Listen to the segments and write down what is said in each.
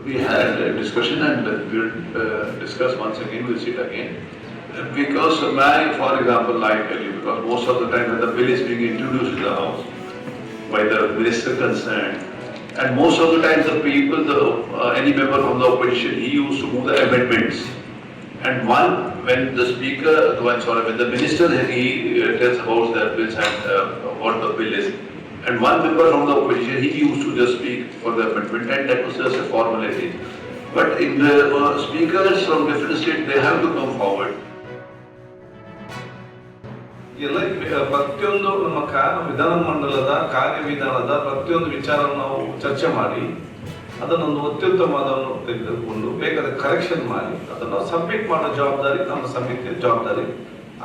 We had a discussion and we will discuss once again, we'll sit again. Because for example, like tell you, because most of the time when the bill is being introduced to the House by the minister concerned, and most of the times the people, any member from the opposition, he used to move the amendments. And when the speaker, when the minister, he tells about the bills and what the bill is. And one member from the opposition, he used to just speak for the amendment, and that was just a formality. But in the speakers from different states, they have to come forward. ಎಲ್ಲ ಪ್ರತಿಯೊಂದು ನಮ್ಮ ವಿಧಾನಮಂಡಲದ ಕಾರ್ಯವಿಧಾನದ ಪ್ರತಿಯೊಂದು ವಿಚಾರವನ್ನು ನಾವು ಚರ್ಚೆ ಮಾಡಿ ಅದನ್ನೊಂದು ಅತ್ಯುತ್ತಮವಾದವನ್ನು ತೆಗೆದುಕೊಂಡು ಬೇಕಾದ ಕರೆಕ್ಷನ್ ಮಾಡಿ ಅದನ್ನು ಸಬ್ಮಿಟ್ ಮಾಡೋ ಜವಾಬ್ದಾರಿ ನಮ್ಮ ಸಮಿತಿಯ ಜವಾಬ್ದಾರಿ.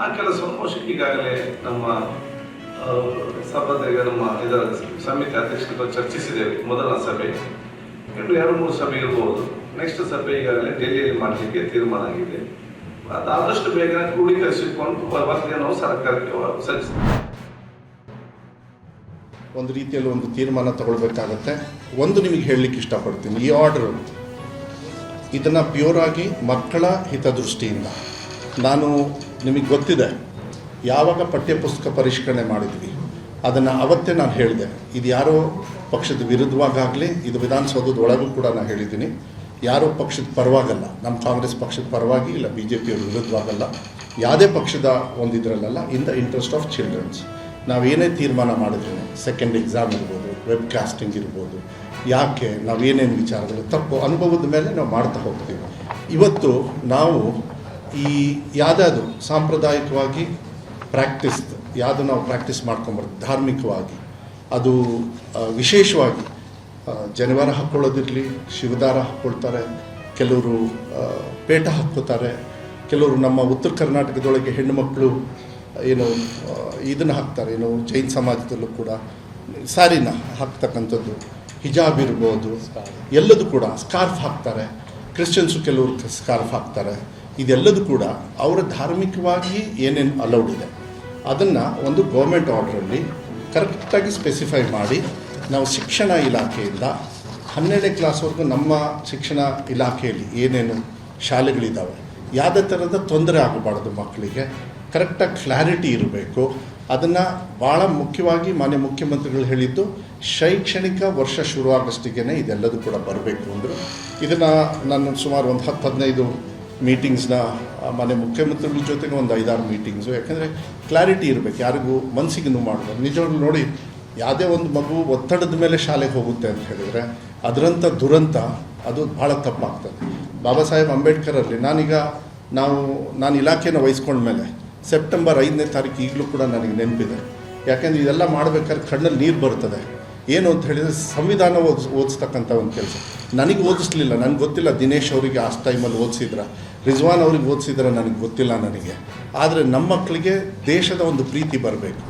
ಆ ಕೆಲಸವನ್ನು ಈಗಾಗಲೇ ನಮ್ಮ ಸಭೆಗೆ ನಮ್ಮ ಇದರ ಸಮಿತಿ ಅಧ್ಯಕ್ಷರು ಚರ್ಚಿಸಿದ್ದೇವೆ. ಮೊದಲ ಸಭೆ, ಇನ್ನು 2-3 ಸಭೆ ಇರಬಹುದು. ನೆಕ್ಸ್ಟ್ ಸಭೆ ಈಗಾಗಲೇ ಡೆಲ್ಲಿಯಲ್ಲಿ ಮಾಡಲಿಕ್ಕೆ ತೀರ್ಮಾನ ಆಗಿದೆ. ಆದಷ್ಟು ಬೇಗ ಕ್ರೋಢೀಕರಿಸಿಕೊಂಡು ವರದಿಯನ್ನು ಸರ್ಕಾರಕ್ಕೆ ಸಲ್ಲಿಸ್ತೀವಿ. ಒಂದು ರೀತಿಯಲ್ಲಿ ಒಂದು ತೀರ್ಮಾನ ತಗೊಳ್ಬೇಕಾಗತ್ತೆ. ಒಂದು ನಿಮಗೆ ಹೇಳಲಿಕ್ಕೆ ಇಷ್ಟಪಡ್ತೀನಿ, ಈ ಆರ್ಡರ್ ಇದನ್ನು ಪ್ಯೂರ್ ಆಗಿ ಮಕ್ಕಳ ಹಿತದೃಷ್ಟಿಯಿಂದ ನಾನು ನಿಮಗೆ ಗೊತ್ತಿದೆ, ಯಾವಾಗ ಪಠ್ಯಪುಸ್ತಕ ಪರಿಷ್ಕರಣೆ ಮಾಡಿದ್ವಿ ಅದನ್ನು ಅವತ್ತೇ ನಾನು ಹೇಳಿದೆ. ಇದು ಯಾರೋ ಪಕ್ಷದ ವಿರುದ್ಧವಾಗಲಿ, ಇದು ವಿಧಾನಸೌಧದ ಒಳಗೂ ಕೂಡ ನಾನು ಹೇಳಿದ್ದೀನಿ, ಯಾರೋ ಪಕ್ಷದ ಪರವಾಗಲ್ಲ, ನಮ್ಮ ಕಾಂಗ್ರೆಸ್ ಪಕ್ಷದ ಪರವಾಗಿ ಇಲ್ಲ BJPಯವ್ರ ವಿರುದ್ಧವಾಗಲ್ಲ, ಯಾವುದೇ ಪಕ್ಷದ ಒಂದಿದ್ರಲ್ಲ. In the interest of childrens ನಾವೇನೇ ತೀರ್ಮಾನ ಮಾಡಿದ್ರೂ, ಸೆಕೆಂಡ್ ಎಕ್ಸಾಮ್ ಇರ್ಬೋದು, ವೆಬ್ ಕಾಸ್ಟಿಂಗ್ ಇರ್ಬೋದು, ಯಾಕೆ ನಾವೇನೇನು ವಿಚಾರಗಳು ತಪ್ಪು ಅನುಭವದ ಮೇಲೆ ನಾವು ಮಾಡ್ತಾ ಹೋಗ್ತೀವಿ. ಇವತ್ತು ನಾವು ಈ ಯಾವುದಾದ್ರು ಸಾಂಪ್ರದಾಯಿಕವಾಗಿ ಯಾವುದು ನಾವು ಪ್ರಾಕ್ಟೀಸ್ ಮಾಡ್ಕೊಂಬರ್ತೀವಿ ಧಾರ್ಮಿಕವಾಗಿ, ಅದು ವಿಶೇಷವಾಗಿ ಜನಿವಾರ ಹಾಕ್ಕೊಳ್ಳೋದಿರಲಿ, ಶಿವದಾರ ಹಾಕ್ಕೊಳ್ತಾರೆ, ಕೆಲವರು ಪೇಟ ಹಾಕ್ಕೋತಾರೆ, ಕೆಲವರು ನಮ್ಮ ಉತ್ತರ ಕರ್ನಾಟಕದೊಳಗೆ ಹೆಣ್ಣುಮಕ್ಕಳು ಇದನ್ನು ಹಾಕ್ತಾರೆ, ಜೈನ್ ಸಮಾಜದಲ್ಲೂ ಕೂಡ ಸ್ಯಾರಿನ ಹಾಕ್ತಕ್ಕಂಥದ್ದು, ಹಿಜಾಬ್ ಇರ್ಬೋದು, ಎಲ್ಲದೂ ಕೂಡ ಸ್ಕಾರ್ಫ್ ಹಾಕ್ತಾರೆ, ಕ್ರಿಶ್ಚಿಯನ್ಸು ಕೆಲವರು ಸ್ಕಾರ್ಫ್ ಹಾಕ್ತಾರೆ. ಇದೆಲ್ಲದೂ ಕೂಡ ಅವರ ಧಾರ್ಮಿಕವಾಗಿ ಏನೇನು ಅಲೌಡ್ ಇದೆ ಅದನ್ನು ಒಂದು ಗೌರ್ಮೆಂಟ್ ಆರ್ಡ್ರಲ್ಲಿ ಕರೆಕ್ಟಾಗಿ ಸ್ಪೆಸಿಫೈ ಮಾಡಿ ನಾವು ಶಿಕ್ಷಣ ಇಲಾಖೆಯಿಂದ 12ನೇ ಕ್ಲಾಸ್ವರೆಗೂ ನಮ್ಮ ಶಿಕ್ಷಣ ಇಲಾಖೆಯಲ್ಲಿ ಏನೇನು ಶಾಲೆಗಳಿದ್ದಾವೆ, ಯಾವುದೇ ಥರದ ತೊಂದರೆ ಆಗಬಾರ್ದು, ಮಕ್ಕಳಿಗೆ ಕರೆಕ್ಟಾಗಿ ಕ್ಲಾರಿಟಿ ಇರಬೇಕು. ಅದನ್ನು ಭಾಳ ಮುಖ್ಯವಾಗಿ ಮಾನ್ಯ ಮುಖ್ಯಮಂತ್ರಿಗಳು ಹೇಳಿದ್ದು, ಶೈಕ್ಷಣಿಕ ವರ್ಷ ಶುರುವಾಗಷ್ಟಿಗೆ ಇದೆಲ್ಲದೂ ಕೂಡ ಬರಬೇಕು ಅಂದರು. ಇದನ್ನು ನಾನು ಸುಮಾರು ಒಂದು 10-15 ಮೀಟಿಂಗ್ಸ್ನ ಮಾನ್ಯ ಮುಖ್ಯಮಂತ್ರಿಗಳ ಜೊತೆಗೆ ಒಂದು 5-6 ಮೀಟಿಂಗ್ಸು, ಯಾಕೆಂದರೆ ಕ್ಲಾರಿಟಿ ಇರಬೇಕು, ಯಾರಿಗೂ ಮನಸ್ಸಿಗೆ ನೋವು ಮಾಡಬಾರ್ದು. ನಿಜವಾಗ್ಲೂ ನೋಡಿ, ಯಾವುದೇ ಒಂದು ಮಗು ಒತ್ತಡದ ಮೇಲೆ ಶಾಲೆಗೆ ಹೋಗುತ್ತೆ ಅಂತ ಹೇಳಿದರೆ ಅದರಂಥ ದುರಂತ ಅದು ಭಾಳ ತಪ್ಪಾಗ್ತದೆ. ಬಾಬಾ ಸಾಹೇಬ್ ಅಂಬೇಡ್ಕರಲ್ಲಿ ನಾನು ಇಲಾಖೆನ ವಹಿಸ್ಕೊಂಡ್ಮೇಲೆ ಸೆಪ್ಟೆಂಬರ್ 5ನೇ ತಾರೀಕು ಈಗಲೂ ಕೂಡ ನನಗೆ ನೆನಪಿದೆ. ಯಾಕೆಂದರೆ ಇದೆಲ್ಲ ಮಾಡಬೇಕಾದ್ರೆ ಕಣ್ಣಲ್ಲಿ ನೀರು ಬರ್ತದೆ. ಏನು ಅಂತ ಹೇಳಿದರೆ ಸಂವಿಧಾನ ಓದಿಸ್ತಕ್ಕಂಥ ಒಂದು ಕೆಲಸ ನನಗೆ ಓದಿಸ್ಲಿಲ್ಲ, ನನಗೆ ಗೊತ್ತಿಲ್ಲ. ದಿನೇಶ್ ಅವರಿಗೆ ಆ ಟೈಮಲ್ಲಿ ಓದಿಸಿದ್ರ, ರಿಜ್ವಾನ್ ಅವ್ರಿಗೆ ಓದಿಸಿದ್ರೆ ನನಗೆ ಗೊತ್ತಿಲ್ಲ ನನಗೆ. ಆದರೆ ನಮ್ಮ ಮಕ್ಕಳಿಗೆ ದೇಶದ ಒಂದು ಪ್ರೀತಿ ಬರಬೇಕು.